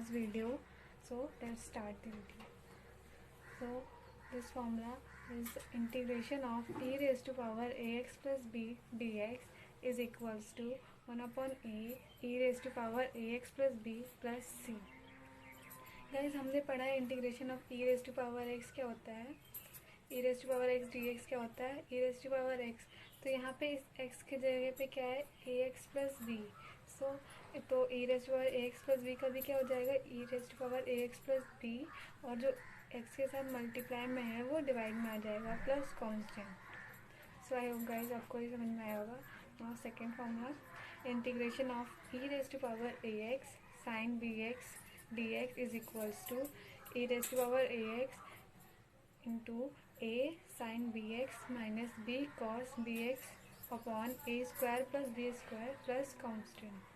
last video, so let's start the video. So this formula is integration of e raised to power ax plus b dx is equals to 1 upon a e raised to power ax plus b plus c. Guys हमने पढ़ा है integration of e raise to power x क्या होता है, e raise to power x d x क्या होता है, e raise to power x. तो यहाँ पे इस एक्स की जगह पे क्या है, a x plus b. So तो e raise to power a x plus b का भी क्या हो जाएगा, e raise to power a x plus b, और जो एक्स के साथ मल्टीप्लाई में है वो डिवाइड में आ जाएगा plus constant. So I hope guys आपको ये समझ में आया होगा। Now second formula, integration of e raise to power a x sine b x dx is equals to e raised to power ax into a sin bx minus b cos bx upon a square plus b square plus constant।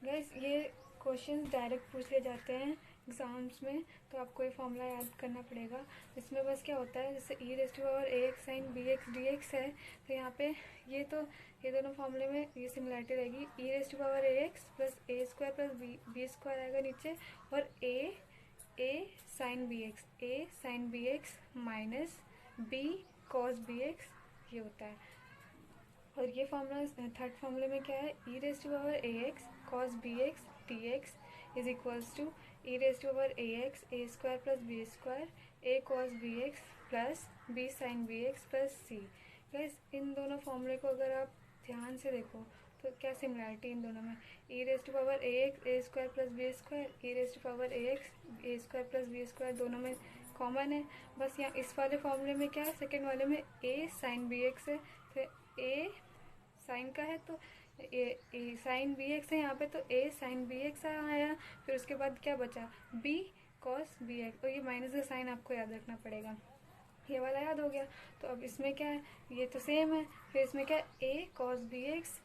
Gas ये question direct पूछ ले जाते हैं exams में, तो आपको ये formula याद करना पड़ेगा। इसमें बस क्या होता है, जैसे e raise to power a x sine b x d x है, तो यहाँ पे ये दोनों फॉर्मूले में ये सिमिलरिटी रहेगी। E raise to power a x plus a square plus b square आएगा नीचे, और a sine b x minus b cos b x ये होता है। और ये फॉर्मूला थर्ड फॉर्मूले में क्या है, e raise to power a x cos b x d x is equals to e raise to power a x a square plus b square a cos b x plus b sine b x plus c. Guess इन दोनों फॉर्मूले को अगर आप ध्यान से देखो तो क्या सिमिलरिटी इन दोनों में, e raise to power a x a square plus b square, e raise to power a x a square plus b square, दोनों में कॉमन है। बस यहाँ इस वाले फॉर्मूले में क्या है, सेकेंड वाले में ए साइन बी एक्स है, तो ए साइन का है तो ए साइन बी एक्स है यहाँ पे, तो ए साइन बी एक्स आया। फिर उसके बाद क्या बचा, बी कॉस बी एक्स, और ये माइनस का साइन आपको याद रखना पड़ेगा। ये वाला याद हो गया। तो अब इसमें क्या है, ये तो सेम है। फिर इसमें क्या है, ए कॉस बी एक्स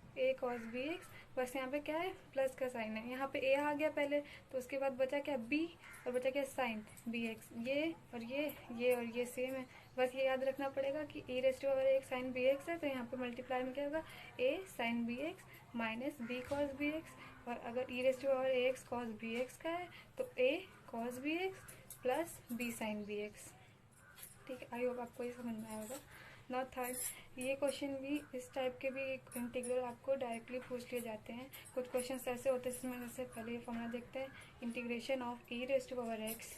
बस यहाँ पे क्या है, प्लस का साइन है। यहाँ पे ए आ गया पहले, तो उसके बाद बचा क्या, बी, और बचा क्या, साइन बी एक्स। ये और ये सेम है। बस ये याद रखना पड़ेगा कि a raise to power x sine b x है, तो यहाँ पे मल्टीप्लाई में क्या होगा, a sine b x minus b cos b x. और अगर e raise to power a x cos b x का है तो a cos b x plus b sine b x. ठीक है, आई होप आपको ये समझ में आएगा। नाउ थर्ड, ये क्वेश्चन भी इस टाइप के भी इंटीग्रल आपको डायरेक्टली पूछ लिए जाते हैं। कुछ क्वेश्चन ऐसे होते हैं जिसमें जैसे पहले ये फॉर्मूला देखते हैं, integration of e raise to power x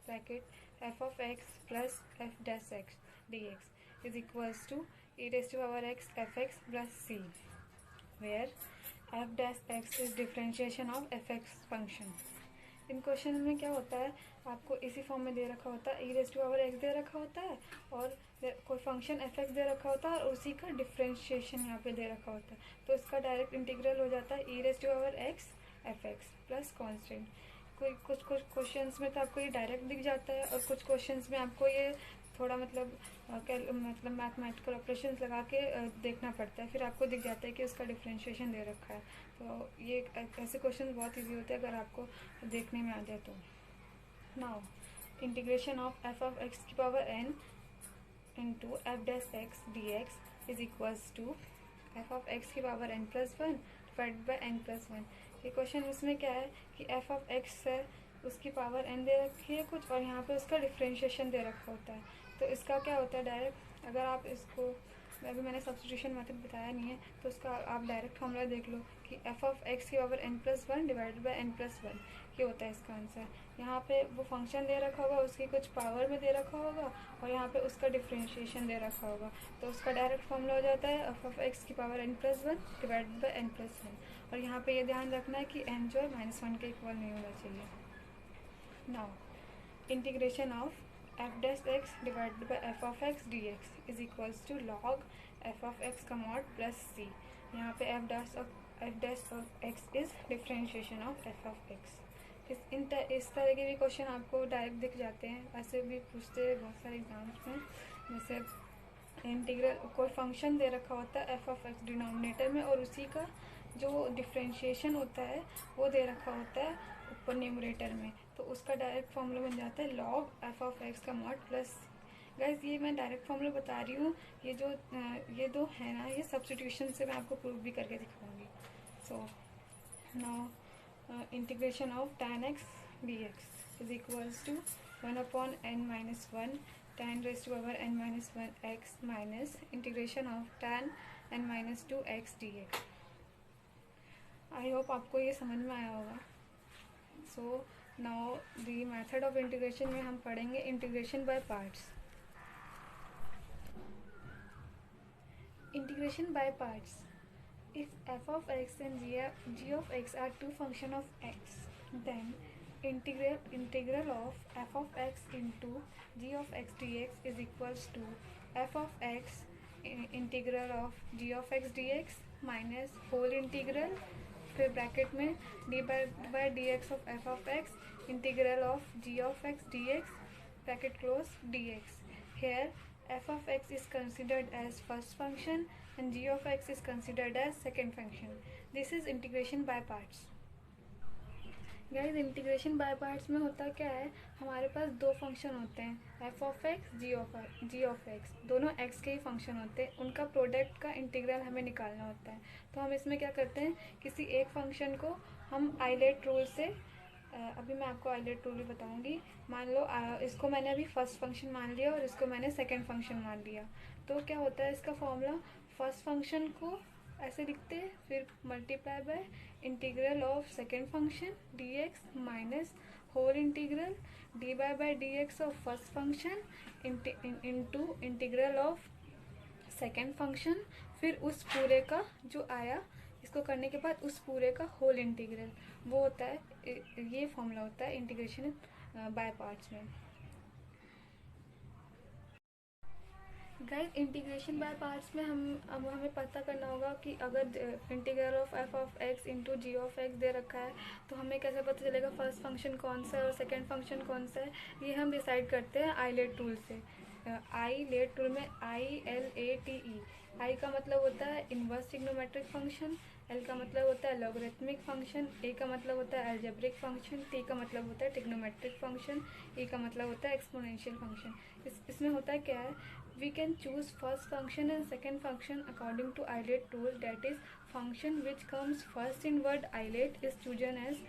bracket f of x plus f dash x d x is equals to e raise to power x f x plus c, where f dash x is differentiation of f x function. इन question में क्या होता है, आपको इसी form में दे रखा होता है, e raise to power x दे रखा होता है और कोई फंक्शन एफ एक्स दे रखा होता है और उसी का डिफरेंशिएशन यहाँ पे दे रखा होता है। तो इसका डायरेक्ट इंटीग्रल हो जाता है e raise to power x f x plus constant. कुछ क्वेश्चंस में तो आपको ये डायरेक्ट दिख जाता है, और कुछ क्वेश्चंस में आपको ये थोड़ा मतलब मैथमेटिकल ऑपरेशंस लगा के देखना पड़ता है, फिर आपको दिख जाता है कि उसका डिफरेंशिएशन दे रखा है। तो ये ऐसे क्वेश्चन बहुत इजी होते हैं अगर आपको देखने में आ जाए तो। Now integration of f of x की power n into f dash x d x is equals to f of x की power n plus one divide by n plus one. ये क्वेश्चन इसमें क्या है कि एफ ऑफ एक्स है, उसकी power N दे रखी है कुछ, और यहाँ पे उसका डिफरेंशिएशन दे रखा होता है। तो इसका क्या होता है, डायरेक्ट अगर आप इसको, अभी मैंने सब्स्टिट्यूशन मेथड बताया नहीं है, तो उसका आप डायरेक्ट फॉर्मूला देख लो कि एफ ऑफ एक्स की power n plus one divided by n plus one, ये होता है इसका आंसर। यहाँ पे वो फंक्शन दे रखा होगा, उसकी कुछ पावर में दे रखा होगा, और यहाँ पे उसका डिफरेंशिएशन दे रखा होगा। तो उसका डायरेक्ट फॉर्मूला हो जाता है एफ ऑफ एक्स की power n plus one divided by n plus one. और यहाँ पे ये ध्यान रखना है कि एन जो है माइनस वन के इक्वल नहीं होना चाहिए। Now integration of f dash x divided by f of x d x is equals to log f of x का मॉड प्लस सी। यहाँ पे f dash of x is differentiation of f of x. इस तरह के भी question आपको direct दिख जाते हैं, ऐसे भी पूछते हैं बहुत सारे एग्जाम्स में। जैसे इंटीग्रल कोई फंक्शन दे रखा होता है एफ ऑफ एक्स डिनोमिनेटर में, और उसी का जो डिफरेंशिएशन होता है वो दे रखा होता है ऊपर न्यूमरेटर में, तो उसका डायरेक्ट फॉर्मूला बन जाता है लॉग एफ ऑफ एक्स का मॉड प्लस। गाइस ये मैं डायरेक्ट फॉर्मूला बता रही हूँ, ये दो है ना, ये सब्स्टिट्यूशन से मैं आपको प्रूव भी करके दिखाऊंगी। So now integration of tan x dx is equals to 1/n-1 tan raised to power n-1 x minus integration of tan n-2 x dx। I hope आपको ये समझ में आया होगा। So now the method of integration में हम पढ़ेंगे integration by parts. Integration by parts. If f of x and g of x are two function of x, then integral of f of x into g of x dx is equals to f of x integral of g of x dx minus whole integral फिर bracket में d by dx of f of x integral of g of x dx bracket close dx. Here f of x is considered as first function and g of x is considered as second function. This is integration by parts. Guys integration by parts में होता क्या है, हमारे पास दो function होते हैं f of x G of x, दोनों x के ही फंक्शन होते हैं, उनका प्रोडक्ट का इंटीग्रल हमें निकालना होता है। तो हम इसमें क्या करते हैं, किसी एक फंक्शन को हम आइलेट रूल से अभी मैं आपको आइलेट रूल भी बताऊंगी। मान लो इसको मैंने अभी फर्स्ट फंक्शन मान लिया और इसको मैंने सेकंड फंक्शन मान लिया, तो क्या होता है इसका फॉर्मूला, फर्स्ट फंक्शन को ऐसे लिखते हैं, फिर multiply by integral of second function d x minus whole integral d by d x of first function into integral of second function, फिर उस पूरे का जो आया, इसको करने के बाद उस पूरे का होल इंटीग्रल, वो होता है, ये फॉर्मूला होता है इंटीग्रेशन बाय पार्ट्स में। गाइस इंटीग्रेशन बाय पार्ट्स में हमें पता करना होगा कि अगर integral of f of x into g of x दे रखा है तो हमें कैसे पता चलेगा फर्स्ट फंक्शन कौन सा है और सेकंड फंक्शन कौन सा है। ये हम डिसाइड करते हैं आइलेट टूल से। आइलेट टूल में ILATE, आई का मतलब होता है इनवर्स ट्रिग्नोमेट्रिक फंक्शन, एल का मतलब होता है लॉगरिथमिक फंक्शन, ए का मतलब होता है अलजेब्रिक फंक्शन, टी का मतलब होता है ट्रिग्नोमेट्रिक फंक्शन, ई का मतलब होता है एक्सपोनेंशियल फंक्शन। इसमें होता है क्या है, we can choose first function and second function according to isolate rule, that is function which comes first in word isolate is chosen as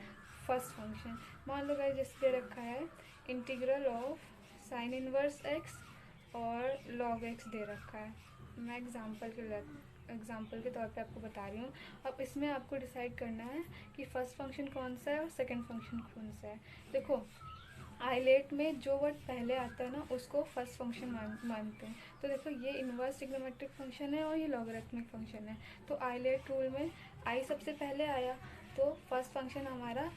first function। मान लो गाइस जैसे दे रखा है integral of sine inverse x और log x दे रखा है, मैं example के तौर पे आपको बता रही हूँ। अब इसमें आपको डिसाइड करना है कि फर्स्ट फंक्शन कौन सा है और सेकंड फंक्शन कौन सा है। देखो आइलेट में जो वर्ड पहले आता है ना उसको फर्स्ट फंक्शन मानते हैं। तो देखो ये इनवर्स ट्रिग्नोमेट्रिक फंक्शन है और ये लॉगरिथमिक फंक्शन है, तो आइलेट रूल में आई सबसे पहले आया तो फर्स्ट फंक्शन हमारा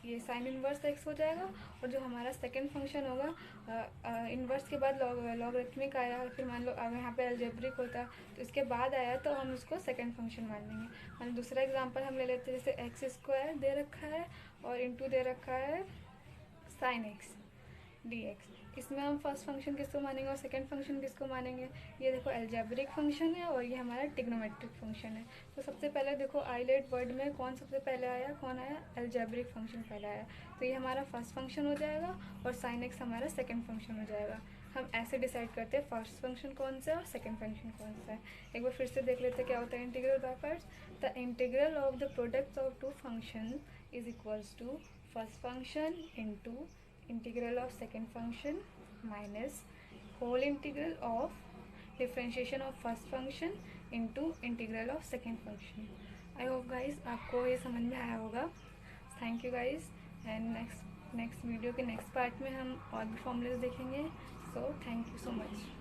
ये साइन इनवर्स एक्स हो जाएगा, और जो हमारा सेकंड फंक्शन होगा इनवर्स के बाद लॉगरिथमिक आया, फिर मान लो अगर यहाँ पे अलजेब्रिक होता तो इसके बाद आया तो हम उसको सेकंड फंक्शन मान लेंगे। मान दूसरा एग्जांपल हम ले लेते हैं, जैसे एक्स स्क्वायर दे रखा है और इंटू दे रखा है साइन एक्स डी एक्स, इसमें हम फर्स्ट फंक्शन किसको मानेंगे और सेकंड फंक्शन किसको मानेंगे। ये देखो अलजेब्रिक फंक्शन है और ये हमारा ट्रिग्नोमेट्रिक फंक्शन है। तो सबसे पहले देखो आइलेट वर्ड में कौन सबसे पहले आया, कौन आया, अलजेब्रिक फंक्शन पहले आया, तो ये हमारा फर्स्ट फंक्शन हो जाएगा और साइन एक्स हमारा सेकेंड फंक्शन हो जाएगा। हम ऐसे डिसाइड करते हैं फर्स्ट फंक्शन कौन सा है और सेकंड फंक्शन कौन सा है। एक बार फिर से देख लेते हैं क्या होता है integral by parts. The integral of the products of two function is equals to first function into integral of second function minus whole integral of differentiation of first function into integral of second function. I hope guys आपको ये समझ में आया होगा। Thank you guys, and next video के next part में हम और भी फॉर्मूलेस देखेंगे। So thank you so much.